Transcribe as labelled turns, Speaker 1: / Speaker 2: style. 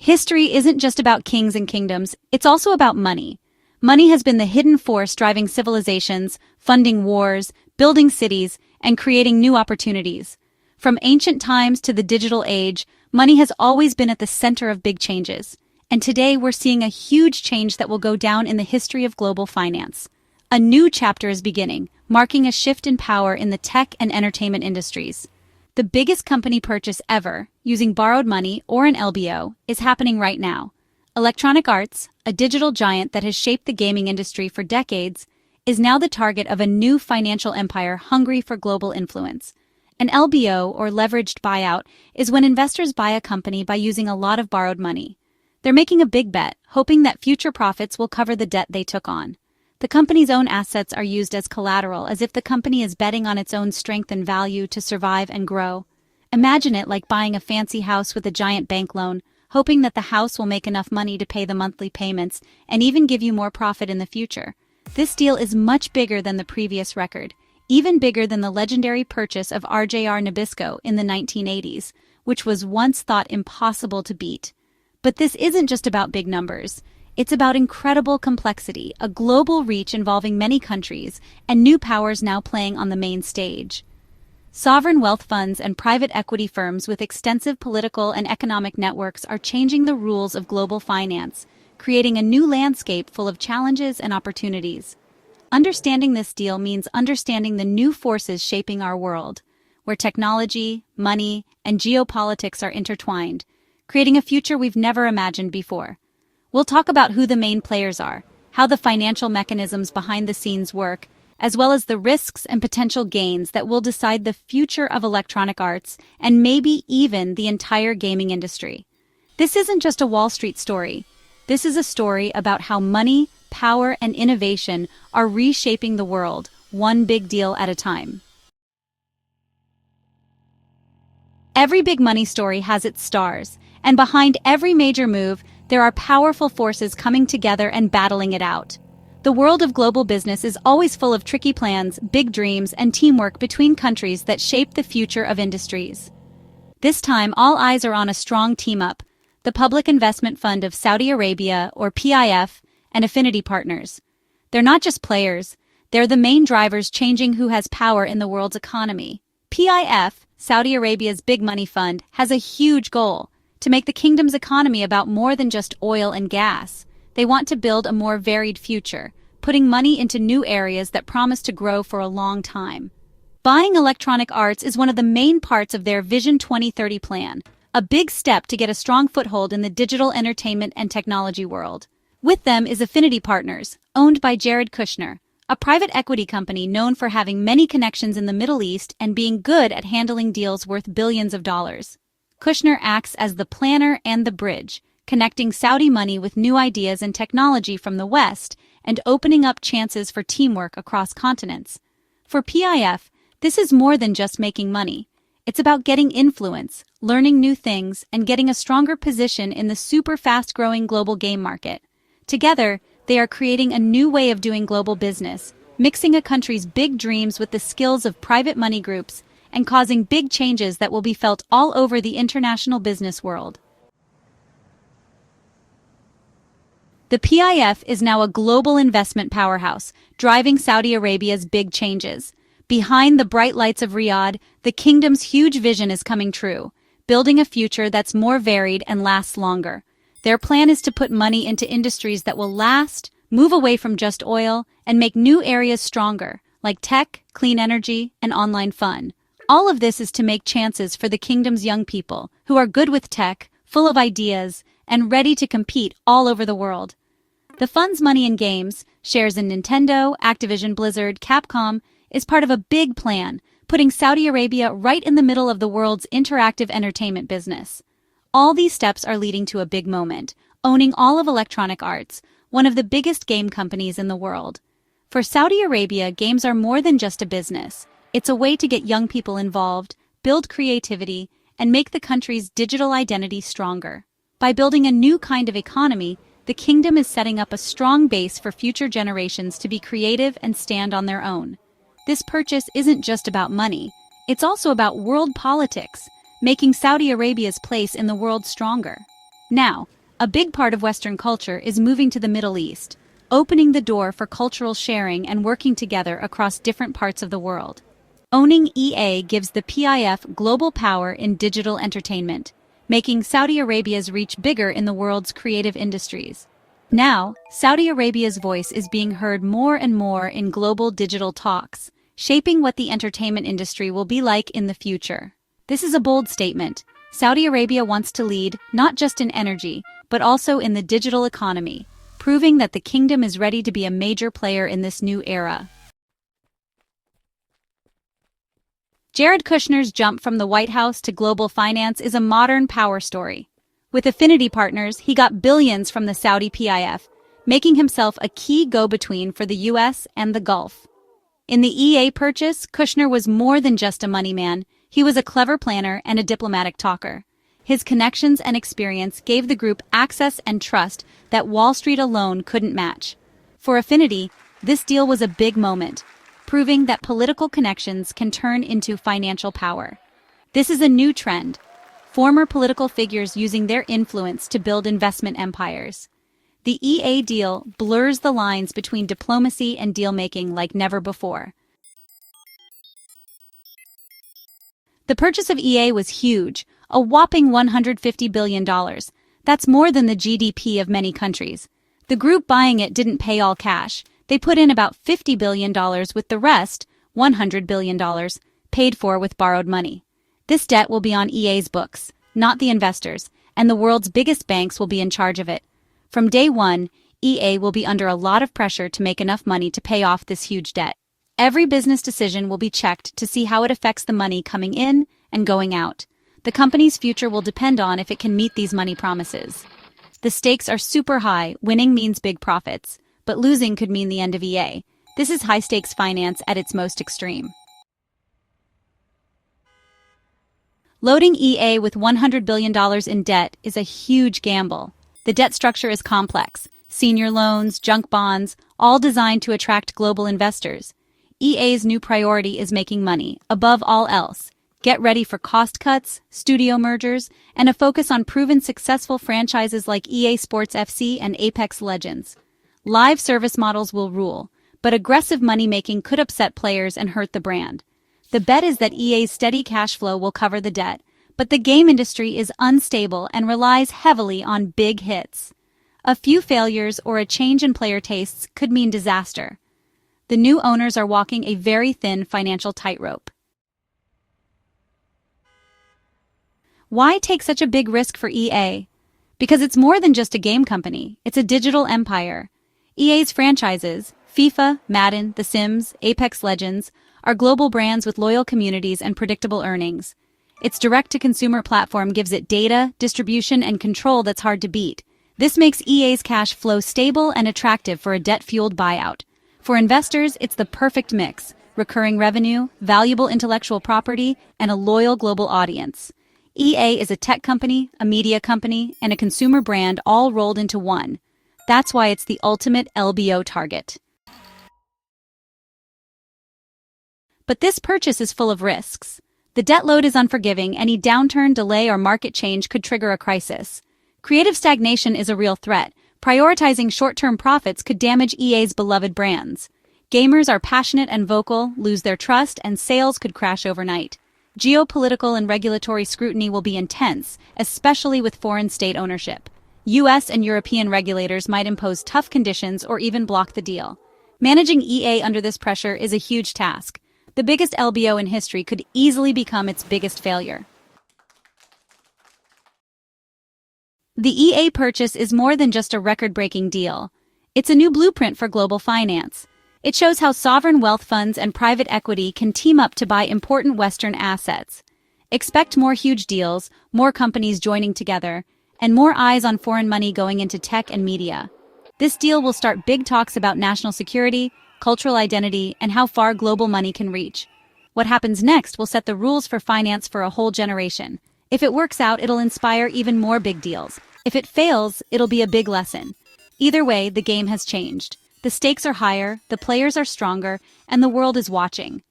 Speaker 1: History isn't just about kings and kingdoms, it's also about money. Money has been the hidden force driving civilizations, funding wars, building cities, and creating new opportunities. From ancient times to the digital age, money has always been at the center of big changes. And today we're seeing a huge change that will go down in the history of global finance. A new chapter is beginning, marking a shift in power in the tech and entertainment industries. The biggest company purchase ever, using borrowed money or an LBO, is happening right now. ElectronicArts, a digital giant that has shaped the gaming industry for decades, is now the target of a new financial empire hungry for global influence. An LBO, or leveraged buyout, is when investors buy a company by using a lot of borrowed money. They're making a big bet, hoping that future profits will cover the debt they took on. The company's own assets are used as collateral, as if the company is betting on its own strength and value to survive and grow. Imagine it like buying a fancy house with a giant bank loan, hoping that the house will make enough money to pay the monthly payments and even give you more profit in the future. This deal is much bigger than the previous record, even bigger than the legendary purchase of RJR Nabisco in the 1980s, which was once thought impossible to beat. But this isn't just about big numbers. It's about incredible complexity, a global reach involving many countries, and new powers now playing on the main stage. Sovereign wealth funds and private equity firms with extensive political and economic networks are changing the rules of global finance, creating a new landscape full of challenges and opportunities. Understanding this deal means understanding the new forces shaping our world, where technology, money, and geopolitics are intertwined, creating a future we've never imagined before. We'll talk about who the main players are, how the financial mechanisms behind the scenes work, as well as the risks and potential gains that will decide the future of Electronic Arts and maybe even the entire gaming industry. This isn't just a Wall Street story. This is a story about how money, power, and innovation are reshaping the world, one big deal at a time. Every big money story has its stars, and behind every major move, there are powerful forces coming together and battling it out. The world of global business is always full of tricky plans, big dreams, and teamwork between countries that shape the future of industries. This time, all eyes are on a strong team-up, the Public Investment Fund of Saudi Arabia, or PIF, and affinitypartners. They're not just players, they're the main drivers changing who has power in the world's economy. PIF, Saudi Arabia's big money fund, has a huge goal: to make the kingdom's economy about more than just oil and gas. They want to build a more varied future, putting money into new areas that promise to grow for a long time. Buying Electronic Arts is one of the main parts of their Vision 2030 plan, a big step to get a strong foothold in the digital entertainment and technology world. With them is affinitypartners, owned by Jared Kushner, a private equity company known for having many connections in the Middle East and being good at handling deals worth billions of dollars. Kushner acts as the planner and the bridge, connecting Saudi money with new ideas and technology from the West and opening up chances for teamwork across continents. For PIF, this is more than just making money. It's about getting influence, learning new things, and getting a stronger position in the super fast-growing global game market. Together, they are creating a new way of doing global business, mixing a country's big dreams with the skills of private money groups and causing big changes that will be felt all over the international business world. The PIF is now a global investment powerhouse, driving Saudi Arabia's big changes. Behind the bright lights of Riyadh, the kingdom's huge vision is coming true, building a future that's more varied and lasts longer. Their plan is to put money into industries that will last, move away from just oil, and make new areas stronger, like tech, clean energy, and online fun. All of this is to make chances for the kingdom's young people, who are good with tech, full of ideas, and ready to compete all over the world. The fund's money in games, shares in Nintendo, Activision Blizzard, Capcom, is part of a big plan, putting Saudi Arabia right in the middle of the world's interactive entertainment business. All these steps are leading to a big moment, owning all of Electronic Arts, one of the biggest game companies in the world. For Saudi Arabia, games are more than just a business. It's a way to get young people involved, build creativity, and make the country's digital identity stronger. By building a new kind of economy, the kingdom is setting up a strong base for future generations to be creative and stand on their own. This purchase isn't just about money, it's also about world politics, making Saudi Arabia's place in the world stronger. Now, a big part of Western culture is moving to the Middle East, opening the door for cultural sharing and working together across different parts of the world. Owning EA gives the PIF global power in digital entertainment, making Saudi Arabia's reach bigger in the world's creative industries. Now, Saudi Arabia's voice is being heard more and more in global digital talks, shaping what the entertainment industry will be like in the future. This is a bold statement. Saudi Arabia wants to lead not just in energy, but also in the digital economy, proving that the kingdom is ready to be a major player in this new era. Jared Kushner's jump from the White House to global finance is a modern power story. With affinitypartners, he got billions from the Saudi PIF, making himself a key go-between for the US and the Gulf. In the EA purchase, Kushner was more than just a money man. He was a clever planner and a diplomatic talker. His connections and experience gave the group access and trust that Wall Street alone couldn't match. For Affinity, this deal was a big moment, proving that political connections can turn into financial power. This is a new trend. Former political figures using their influence to build investment empires. The EA deal blurs the lines between diplomacy and deal-making like never before. The purchase of EA was huge, a whopping $150 billion. That's more than the GDP of many countries. The group buying it didn't pay all cash. They put in about $50 billion with the rest, $100 billion, paid for with borrowed money. This debt will be on EA's books, not the investors, and the world's biggest banks will be in charge of it. From day one, EA will be under a lot of pressure to make enough money to pay off this huge debt. Every business decision will be checked to see how it affects the money coming in and going out. The company's future will depend on if it can meet these money promises. The stakes are super high. Winning means big profits, but losing could mean the end of EA. This is high-stakes finance at its most extreme. Loading EA with $100 billion in debt is a huge gamble. The debt structure is complex. Senior loans, junk bonds, all designed to attract global investors. EA's new priority is making money, above all else. Get ready for cost cuts, studio mergers, and a focus on proven successful franchises like EA Sports FC and Apex Legends. Live service models will rule, but aggressive money-making could upset players and hurt the brand. The bet is that EA's steady cash flow will cover the debt, but the game industry is unstable and relies heavily on big hits. A few failures or a change in player tastes could mean disaster. The new owners are walking a very thin financial tightrope. Why take such a big risk for EA? Because it's more than just a game company, it's a digital empire. EA's franchises, FIFA, Madden, The Sims, Apex Legends, are global brands with loyal communities and predictable earnings. Its direct-to-consumer platform gives it data, distribution, and control that's hard to beat. This makes EA's cash flow stable and attractive for a debt-fueled buyout. For investors, it's the perfect mix: recurring revenue, valuable intellectual property, and a loyal global audience. EA is a tech company, a media company, and a consumer brand all rolled into one. That's why it's the ultimate LBO target. But this purchase is full of risks. The debt load is unforgiving. Any downturn, delay, or market change could trigger a crisis. Creative stagnation is a real threat. Prioritizing short-term profits could damage EA's beloved brands. Gamers are passionate and vocal, lose their trust, and sales could crash overnight. Geopolitical and regulatory scrutiny will be intense, especially with foreign state ownership. US and European regulators might impose tough conditions or even block the deal. Managing EA under this pressure is a huge task. The biggest LBO in history could easily become its biggest failure. The EA purchase is more than just a record-breaking deal. It's a new blueprint for global finance. It shows how sovereign wealth funds and private equity can team up to buy important Western assets. Expect more huge deals, more companies joining together, and more eyes on foreign money going into tech and media. This deal will start big talks about national security, cultural identity, and how far global money can reach. What happens next will set the rules for finance for a whole generation. If it works out, it'll inspire even more big deals. If it fails, it'll be a big lesson. Either way, the game has changed. The stakes are higher, the players are stronger, and the world is watching.